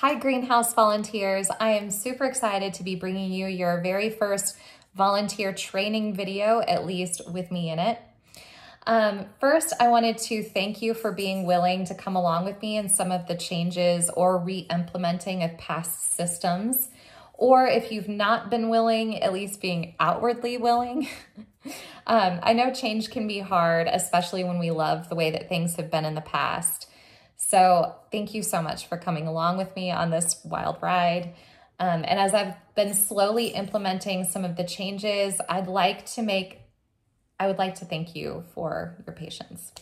Hi, Greenhouse volunteers. I am super excited to be bringing you your very first volunteer training video, at least with me in it. First, I wanted to thank you for being willing to come along with me in some of the changes or re-implementing of past systems. Or if you've not been willing, at least being outwardly willing. I know change can be hard, especially when we love the way that things have been in the past. So thank you so much for coming along with me on this wild ride. And as I've been slowly implementing some of the changes, I would like to thank you for your patience.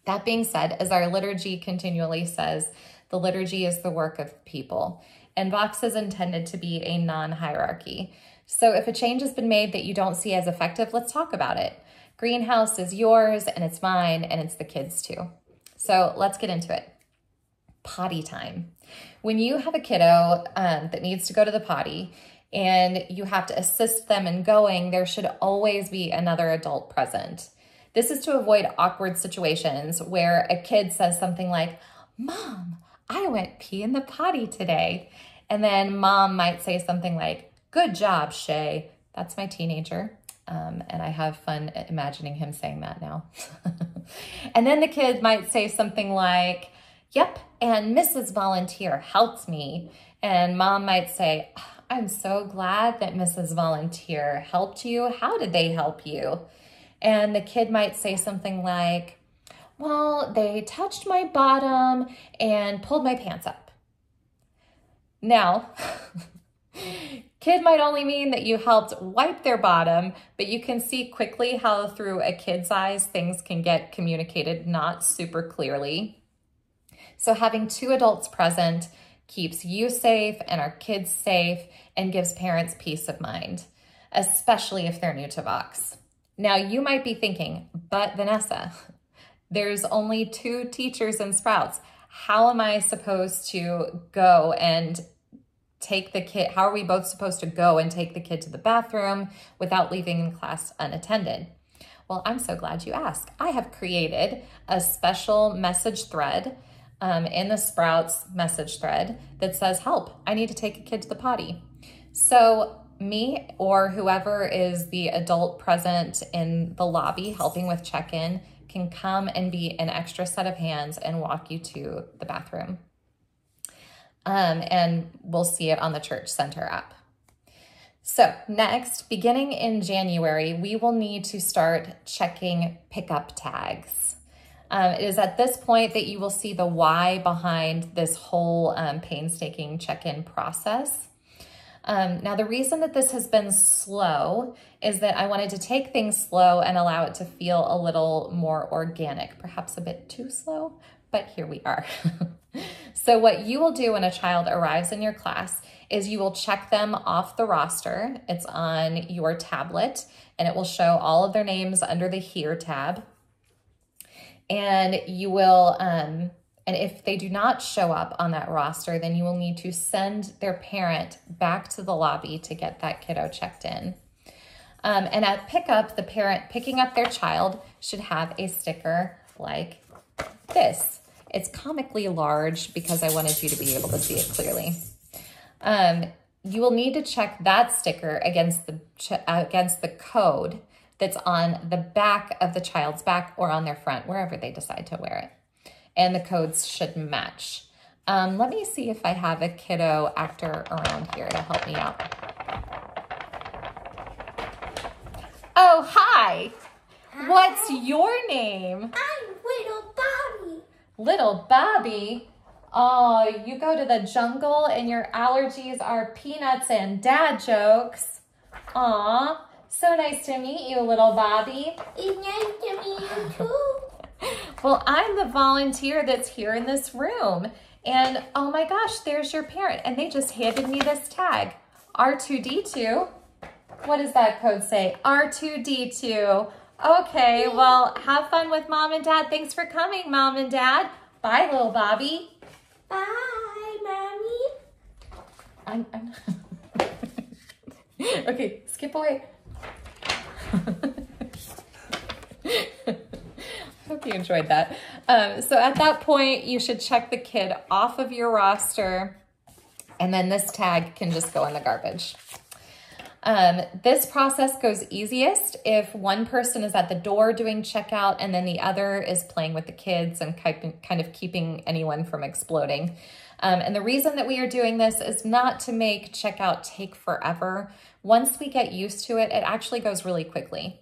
That being said, as our liturgy continually says, the liturgy is the work of people, and Vox is intended to be a non-hierarchy. So if a change has been made that you don't see as effective, let's talk about it. Greenhouse is yours, and it's mine, and it's the kids too. So let's get into it. Potty time. When you have a kiddo that needs to go to the potty and you have to assist them in going, there should always be another adult present. This is to avoid awkward situations where a kid says something like, "Mom, I went pee in the potty today." And then mom might say something like, "Good job, Shay." That's my teenager. And I have fun imagining him saying that now. And then the kid might say something like, "Yep, and Mrs. Volunteer helped me." And mom might say, "I'm so glad that Mrs. Volunteer helped you. How did they help you?" And the kid might say something like, "Well, they touched my bottom and pulled my pants up." Now, kid might only mean that you helped wipe their bottom, but you can see quickly how through a kid's eyes, things can get communicated not super clearly. So having two adults present keeps you safe and our kids safe and gives parents peace of mind, especially if they're new to Vox. Now you might be thinking, but Vanessa, there's only 2 teachers in Sprouts. How am I supposed to go and take the kid? How are we both supposed to go and take the kid to the bathroom without leaving class unattended? Well, I'm so glad you asked. I have created a special message thread in the Sprouts message thread that says, "Help, I need to take a kid to the potty." So me or whoever is the adult present in the lobby helping with check-in can come and be an extra set of hands and walk you to the bathroom. And we'll see it on the Church Center app. So next, beginning in January, we will need to start checking pickup tags. It is at this point that you will see the why behind this whole painstaking check-in process. Now, the reason that this has been slow is that I wanted to take things slow and allow it to feel a little more organic, perhaps a bit too slow, but here we are. So what you will do when a child arrives in your class is you will check them off the roster. It's on your tablet and it will show all of their names under the Here tab. And you will, and if they do not show up on that roster, then you will need to send their parent back to the lobby to get that kiddo checked in. And at pickup, the parent picking up their child should have a sticker like this. It's comically large because I wanted you to be able to see it clearly. You will need to check that sticker against the code that's on the back of the child's back or on their front, wherever they decide to wear it. And the codes should match. Let me see if I have a kiddo actor around here to help me out. Oh, hi. What's your name? I'm Little Bobby. Little Bobby? Oh, you go to the jungle and your allergies are peanuts and dad jokes. Aw, so nice to meet you, Little Bobby. It's nice to meet you too. Well, I'm the volunteer that's here in this room. And oh my gosh, there's your parent. And they just handed me this tag, R2D2. What does that code say? R2D2. Okay, well, have fun with Mom and Dad. Thanks for coming, Mom and Dad. Bye, Little Bobby. Bye, Mommy. I'm okay, skip away. Hope you enjoyed that. So at that point, you should check the kid off of your roster, and then this tag can just go in the garbage. This process goes easiest if one person is at the door doing checkout and then the other is playing with the kids and kind of keeping anyone from exploding. And the reason that we are doing this is not to make checkout take forever. Once we get used to it, it actually goes really quickly.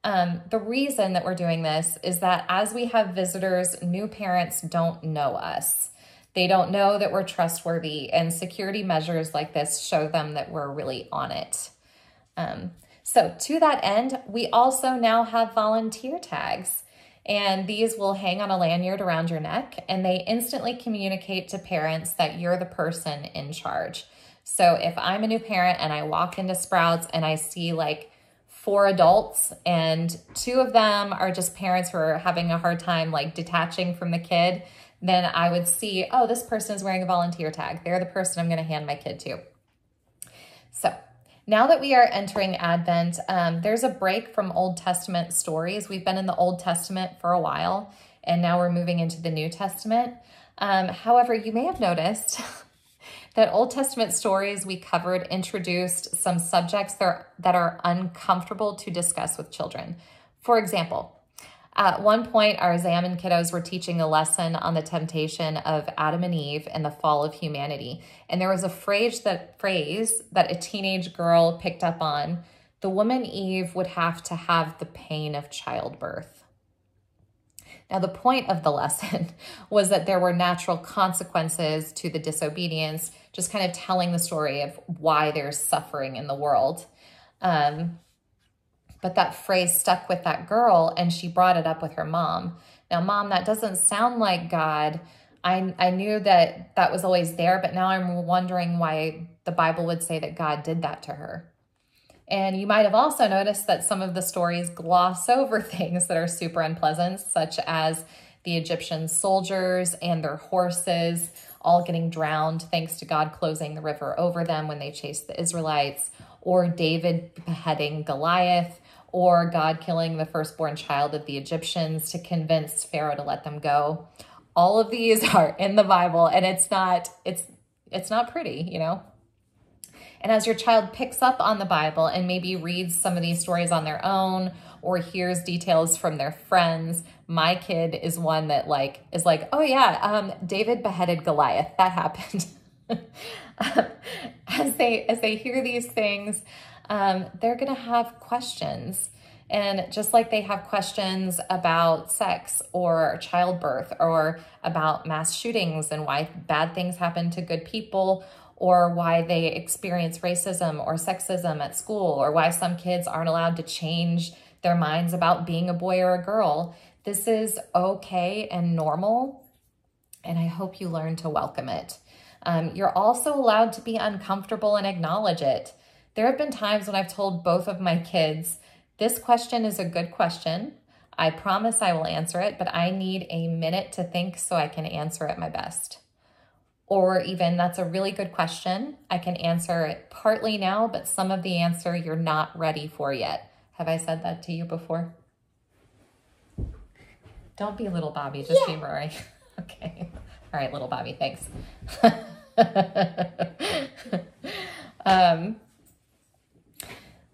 The reason that we're doing this is that as we have visitors, new parents don't know us. They don't know that we're trustworthy, and security measures like this show them that we're really on it. So to that end, we also now have volunteer tags, and these will hang on a lanyard around your neck, and they instantly communicate to parents that you're the person in charge. So if I'm a new parent and I walk into Sprouts and I see like 4 adults and 2 of them are just parents who are having a hard time like detaching from the kid, then I would see, oh, this person is wearing a volunteer tag. They're the person I'm going to hand my kid to. So now that we are entering Advent, there's a break from Old Testament stories. We've been in the Old Testament for a while, and now we're moving into the New Testament. However, you may have noticed that Old Testament stories we covered introduced some subjects that are uncomfortable to discuss with children. For example, at one point, our Zaman kiddos were teaching a lesson on the temptation of Adam and Eve and the fall of humanity. And there was a phrase that a teenage girl picked up on. The woman Eve would have to have the pain of childbirth. Now, the point of the lesson was that there were natural consequences to the disobedience, just kind of telling the story of why there's suffering in the world. But that phrase stuck with that girl, and she brought it up with her mom. Now, Mom, that doesn't sound like God. I knew that that was always there, but now I'm wondering why the Bible would say that God did that to her. And you might have also noticed that some of the stories gloss over things that are super unpleasant, such as the Egyptian soldiers and their horses all getting drowned thanks to God closing the river over them when they chased the Israelites, or David beheading Goliath, or God killing the firstborn child of the Egyptians to convince Pharaoh to let them go. All of these are in the Bible, and it's not pretty, you know? And as your child picks up on the Bible and maybe reads some of these stories on their own or hears details from their friends, my kid is one that is like, oh yeah, David beheaded Goliath. That happened. As they hear these things, they're going to have questions. And just like they have questions about sex or childbirth or about mass shootings and why bad things happen to good people, or why they experience racism or sexism at school, or why some kids aren't allowed to change their minds about being a boy or a girl. This is okay and normal, and I hope you learn to welcome it. You're also allowed to be uncomfortable and acknowledge it. There have been times when I've told both of my kids, this question is a good question. I promise I will answer it, but I need a minute to think so I can answer it my best. Or even, that's a really good question. I can answer it partly now, but some of the answer you're not ready for yet. Have I said that to you before? Don't be little Bobby, just be Rory. Okay. All right, little Bobby, thanks.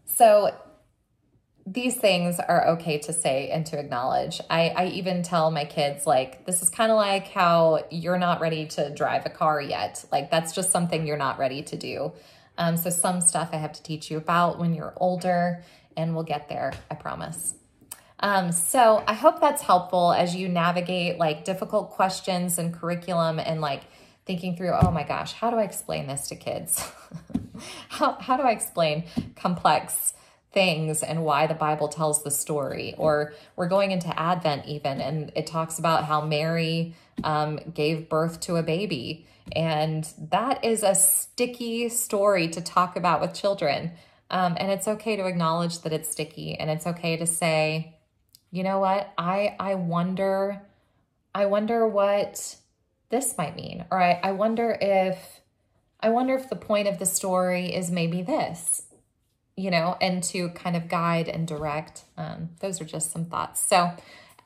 So these things are okay to say and to acknowledge. I even tell my kids, like, this is kind of like how you're not ready to drive a car yet. Like, that's just something you're not ready to do. So some stuff I have to teach you about when you're older, and we'll get there, I promise. So I hope that's helpful as you navigate like difficult questions and curriculum and like thinking through, oh my gosh, how do I explain this to kids? How do I explain complex things and why the Bible tells the story? Or we're going into Advent even, and it talks about how Mary gave birth to a baby. And that is a sticky story to talk about with children. And it's okay to acknowledge that it's sticky, and it's okay to say, you know what, I wonder what this might mean, or I wonder if the point of the story is maybe this, you know, and to kind of guide and direct. Those are just some thoughts. So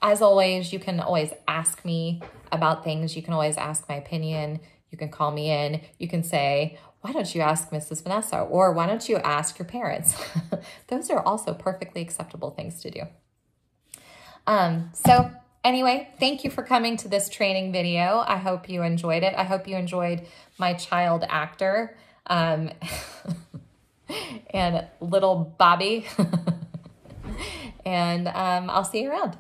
As always, you can always ask me about things. You can always ask my opinion. You can call me in. You can say, why don't you ask Mrs. Vanessa? Or why don't you ask your parents? Those are also perfectly acceptable things to do. So anyway, thank you for coming to this training video. I hope you enjoyed it. I hope you enjoyed my child actor and little Bobby. And I'll see you around.